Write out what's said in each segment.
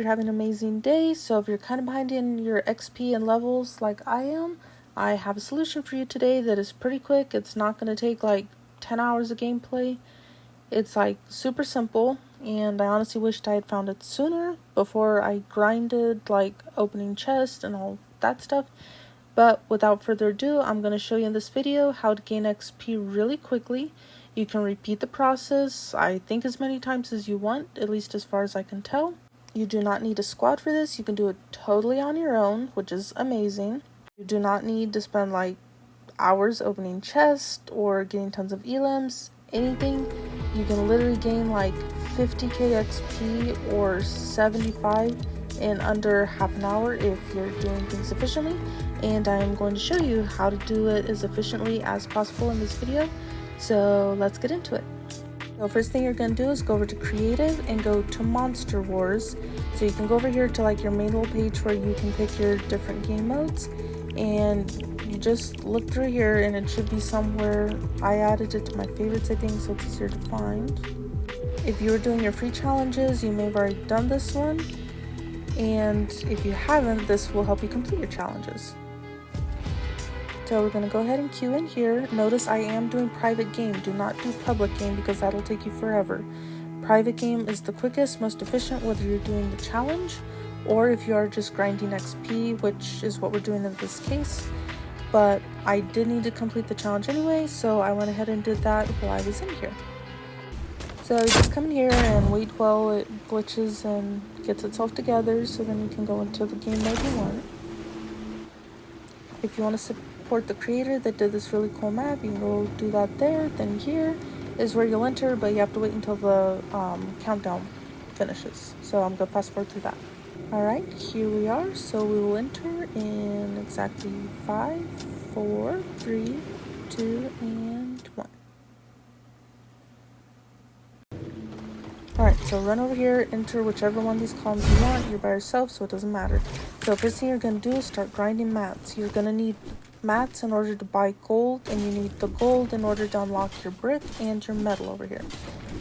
you're having an amazing day. So if you're kind of behind in your XP and levels like I am, I have a solution for you today that is pretty quick. It's not going to take like 10 hours of gameplay. It's like super simple, and I honestly wished I had found it sooner before I grinded like opening chests and all that stuff. But without further ado, I'm going to show you in this video how to gain XP really quickly. You can repeat the process, I think, as many times as you want, at least as far as I can tell. You do not need a squad for this. You can do it totally on your own, which is amazing. You do not need to spend like hours opening chests or getting tons of elims, anything. You can literally gain like 50k XP or 75 in under half an hour if you're doing things efficiently. And I am going to show you how to do it as efficiently as possible in this video. So let's get into it. So first thing you're going to do is go over to creative and go to monster wars. So you can go over here to like your main little page where you can pick your different game modes, and you just look through here and it should be somewhere. I added it to my favorites, I think, so it's easier to find. If you were doing your free challenges, you may have already done this one, and if you haven't, this will help you complete your challenges. So we're going to go ahead and queue in here. Notice I am doing private game. Do not do public game because that'll take you forever. Private game is the quickest, most efficient, whether you're doing the challenge or if you are just grinding XP, which is what we're doing in this case. But I did need to complete the challenge anyway, so I went ahead and did that while I was in here. So you just come in here and wait while it glitches and gets itself together, so then you can go into the game mode you want. If you want to support the creator that did this really cool map, you can go do that there. Then here is where you'll enter, but you have to wait until the countdown finishes. So I'm going to fast forward through that. Alright, here we are. So we will enter in exactly 5, 4, 3, 2, and 1. Alright, so run over here, enter whichever one of these columns you want. You're by yourself, so it doesn't matter. So first thing you're going to do is start grinding mats. You're going to need mats in order to buy gold, and you need the gold in order to unlock your brick and your metal over here.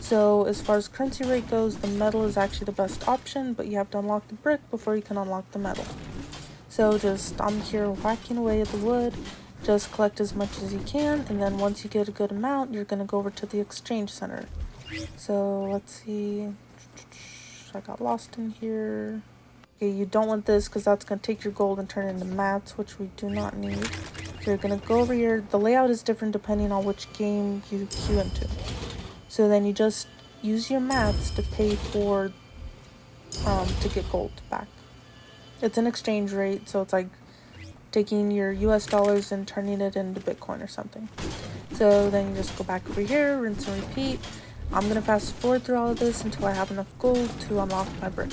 So as far as currency rate goes, the metal is actually the best option, but you have to unlock the brick before you can unlock the metal. So I'm here whacking away at the wood. Just collect as much as you can, and then once you get a good amount, you're going to go over to the exchange center. So let's see, I got lost in here. Okay, you don't want this because that's going to take your gold and turn it into mats, which we do not need. So you're going to go over here. The layout is different depending on which game you queue into. So then you just use your mats to pay for, to get gold back. It's an exchange rate, so it's like taking your US dollars and turning it into Bitcoin or something. So then you just go back over here, rinse and repeat. I'm going to fast forward through all of this until I have enough gold to unlock my brick.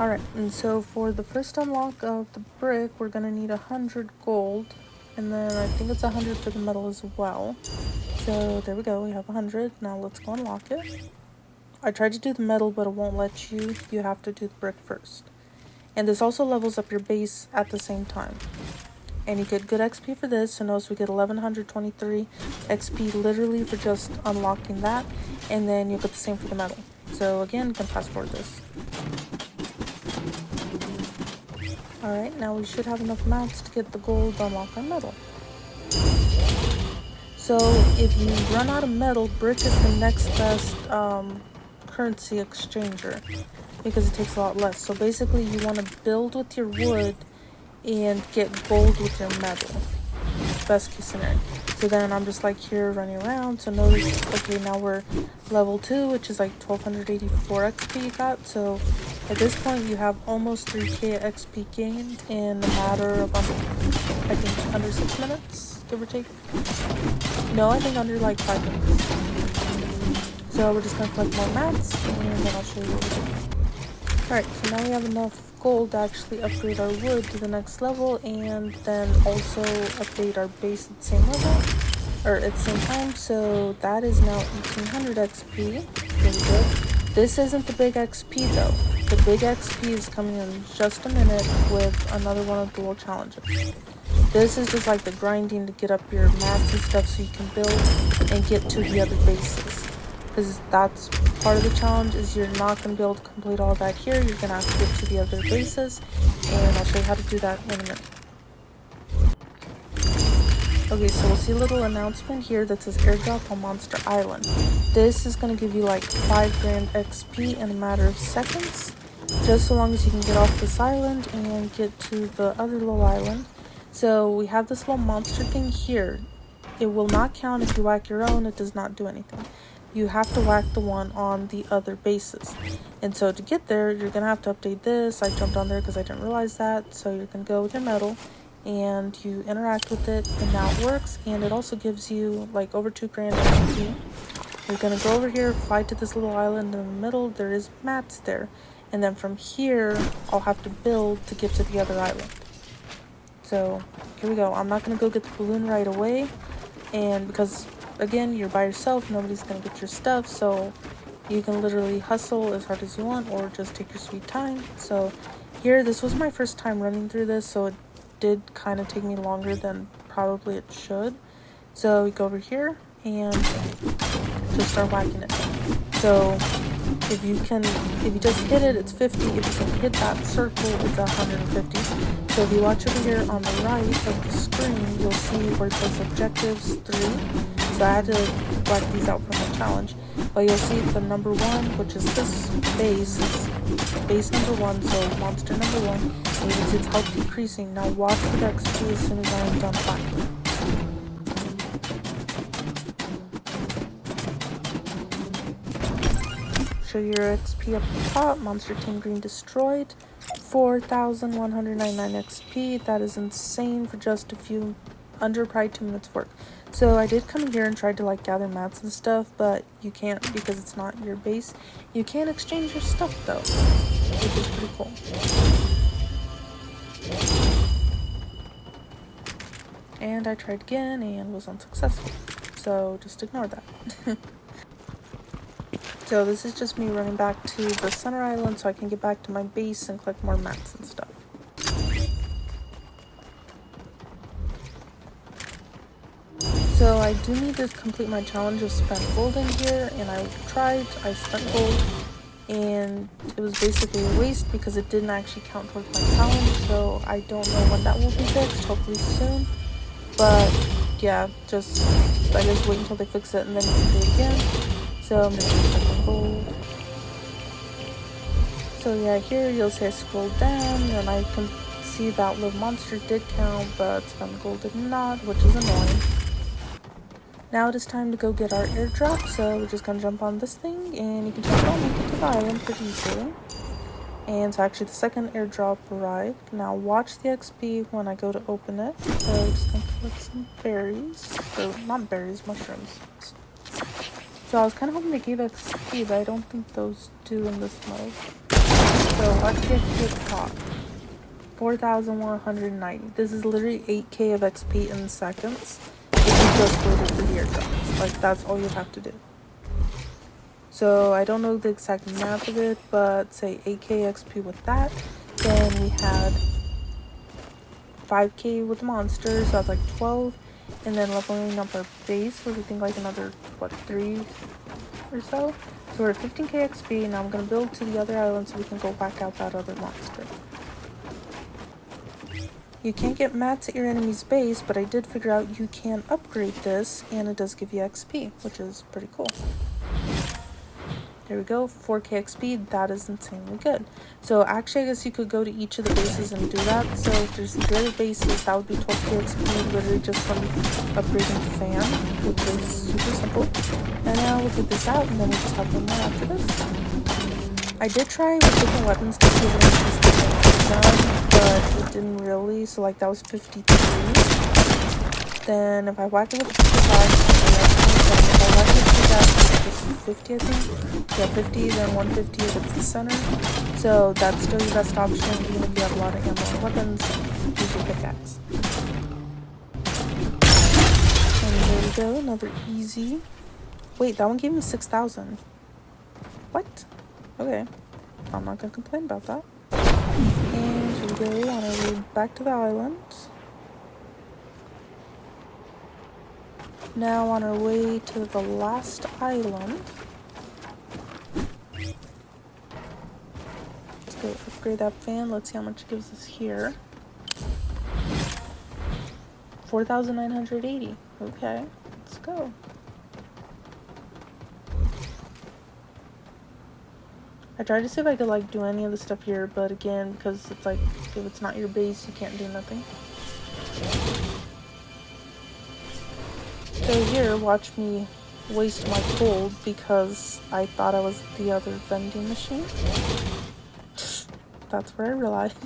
Alright, and so for the first unlock of the brick, we're going to need 100 gold. And then I think it's 100 for the metal as well. So there we go, we have 100. Now let's go unlock it. I tried to do the metal, but it won't let you. You have to do the brick first. And this also levels up your base at the same time. And you get good XP for this, so notice we get 1123 XP literally for just unlocking that, and then you'll get the same for the metal. So again, you can fast forward this. Alright, now we should have enough mats to get the gold to unlock our metal. So if you run out of metal, brick is the next best currency exchanger because it takes a lot less. So basically you want to build with your wood and get gold with your metal. Best case scenario. So then I'm just like here running around. So notice, okay, now we're level 2, which is like 1284 XP you got. So at this point you have almost 3k XP gained in a matter of I think under 6 minutes, give or take. No, I think under like 5 minutes. So we're just gonna collect more mats and then I'll show you what we're doing. Alright, so now we have enough gold to actually upgrade our wood to the next level, and then also update our base at the same level, or at the same time. So that is now 1800 XP. Really good. This isn't the big XP though. The big XP is coming in just a minute with another one of the little challenges. This is just like the grinding to get up your mats and stuff so you can build and get to the other bases. because that's part of the challenge. Is you're not going to be able to complete all that here. You're going to have to get to the other bases, and I'll show you how to do that in a minute. Okay, so we'll see a little announcement here that says airdrop on Monster Island. This is going to give you like 5 grand XP in a matter of seconds, just so long as you can get off this island and get to the other little island. So we have this little monster thing here. It will not count if you whack your own. It does not do anything. You have to whack the one on the other bases. And so to get there, you're going to have to update this. I jumped on there because I didn't realize that. So you're going to go with your medal and you interact with it, and now it works. And it also gives you like over 2 grand XP. You're going to go over here, fly to this little island in the middle. There is mats there. And then from here, I'll have to build to get to the other island. So here we go. I'm not going to go get the balloon right away. And because, again, you're by yourself, nobody's going to get your stuff. So you can literally hustle as hard as you want or just take your sweet time. So here, this was my first time running through this. So it did kind of take me longer than probably it should. So we go over here and just start whacking it. So if you just hit it, it's 50. If you can hit that circle, it's 150. So if you watch over here on the right of the screen, you'll see where it says objectives 3. So I had to whack these out for my challenge. But you'll see the number 1, which is this base, is base number 1, so monster number 1. And you can see its health decreasing. Now watch for the XP as soon as I am done whacking. Show your XP up the top. Monster Team Green destroyed. 4,199 XP. That is insane for just a few, under probably 2 minutes work. So I did come in here and tried to like gather mats and stuff, but you can't because it's not your base. You can exchange your stuff though, which is pretty cool. And I tried again and was unsuccessful. So just ignore that. So this is just me running back to the center island so I can get back to my base and collect more mats and stuff. So I do need to complete my challenge of spent gold in here, and I spent gold, and it was basically a waste because it didn't actually count towards my challenge, so I don't know when that will be fixed, hopefully soon. But yeah, I just wait until they fix it and then you can do it again. So I'm just gonna check my gold. So yeah, here you'll see I scrolled down and I can see that little monster did count, but spent gold did not, which is annoying. Now it is time to go get our airdrop, so we're just gonna jump on this thing and you can jump on and get to the island pretty easily. And so actually the second airdrop arrived. Now watch the XP when I go to open it. So I'm just gonna collect some berries. So not berries, mushrooms. So I was kind of hoping they gave XP, but I don't think those do in this mode. So watch the XP at the top. 4,190. This is literally 8k of XP in seconds. If you just waited for the airdrops. Like that's all you have to do. So I don't know the exact math of it, but say 8k XP with that. Then we had 5k with the monsters, so that's like 12. And then leveling up our base was I think like another, what, 3 or so. So we're at 15k XP. Now I'm going to build to the other island so we can go back out that other monster. You can't get mats at your enemy's base, but I did figure out you can upgrade this, and it does give you XP, which is pretty cool. There we go, 4k XP, that is insanely good. So actually I guess you could go to each of the bases and do that. So if there's 3 other bases, that would be 12k XP literally just from upgrading the fan, which is super simple. And now we'll take this out and then we'll just have one more after this. I did try with different weapons to see if it increased the damage, but it didn't really, so like that was 53. Then if I whack it with the 55, if I whack it with the 50, I think. Yeah, 50, then 150 if it's the center. So that's still your best option, even if you have a lot of ammo and weapons. Use your pickaxe. And there we go, another easy. Wait, that one gave me 6,000. What? Okay. I'm not gonna complain about that. And here we go on our way back to the island. Now on our way to the last island. go upgrade that fan. Let's see how much it gives us here. 4,980. Okay, let's go. I tried to see if I could like do any of the stuff here, but again, because it's like if it's not your base, you can't do nothing. So here, watch me waste my gold because I thought I was the other vending machine. That's where I realized.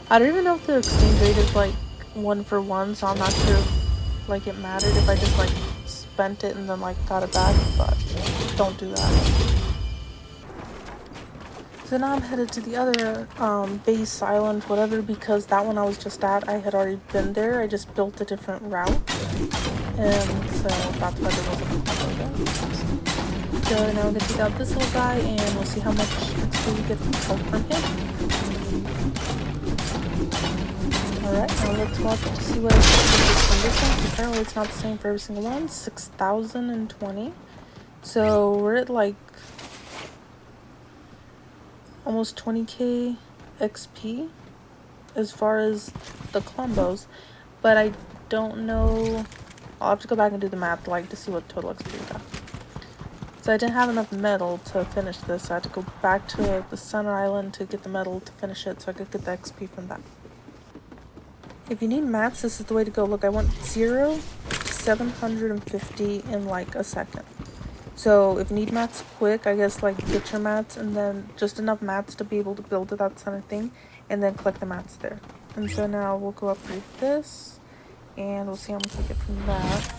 I don't even know if the exchange rate is like 1 for 1, so I'm not sure if like it mattered if I just like spent it and then like got it back, but don't do that. So now I'm headed to the other base island, whatever, because that one I was just at, I had already been there. I just built a different route, and so that's why there wasn't a combo there. So now we're gonna take out this little guy, and we'll see how much XP we get from him. Alright, now let's watch to see what XP we get from this one. Apparently it's not the same for every single one. 6,020. So we're at like almost 20k XP as far as the combos, but I don't know. I'll have to go back and do the math like to see what total XP we got. So I didn't have enough metal to finish this, so I had to go back to the center island to get the metal to finish it so I could get the XP from that. If you need mats, this is the way to go. Look, I went 0 to 750 in like a second. So if you need mats quick, I guess like get your mats and then just enough mats to be able to build that center thing and then collect the mats there. And so now we'll go upgrade this and we'll see how much we get from that.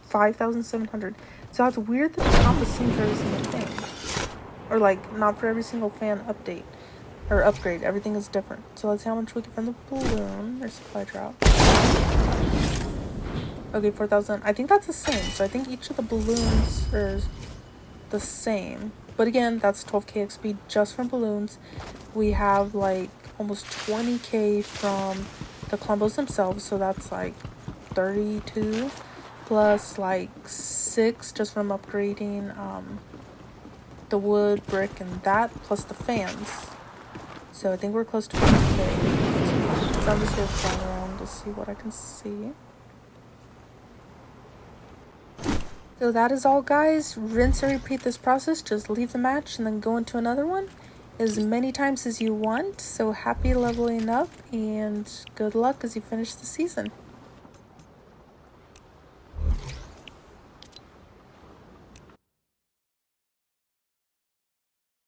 5,700. So it's weird that it's not the same for every single thing. Or like not for every single fan update or upgrade. Everything is different. So let's see how much we get from the balloon or supply drop. Okay, 4,000. I think that's the same. So I think each of the balloons are the same. But again, that's 12k XP just from balloons. We have like almost 20k from the combos themselves. So that's like 32 plus like 6 just from upgrading the wood, brick, and that plus the fans. So I think we're close to 50k. So I'm just gonna fly around to see what I can see. So that is all, guys. Rinse and repeat this process. Just leave the match and then go into another one as many times as you want. So happy leveling up and good luck as you finish the season.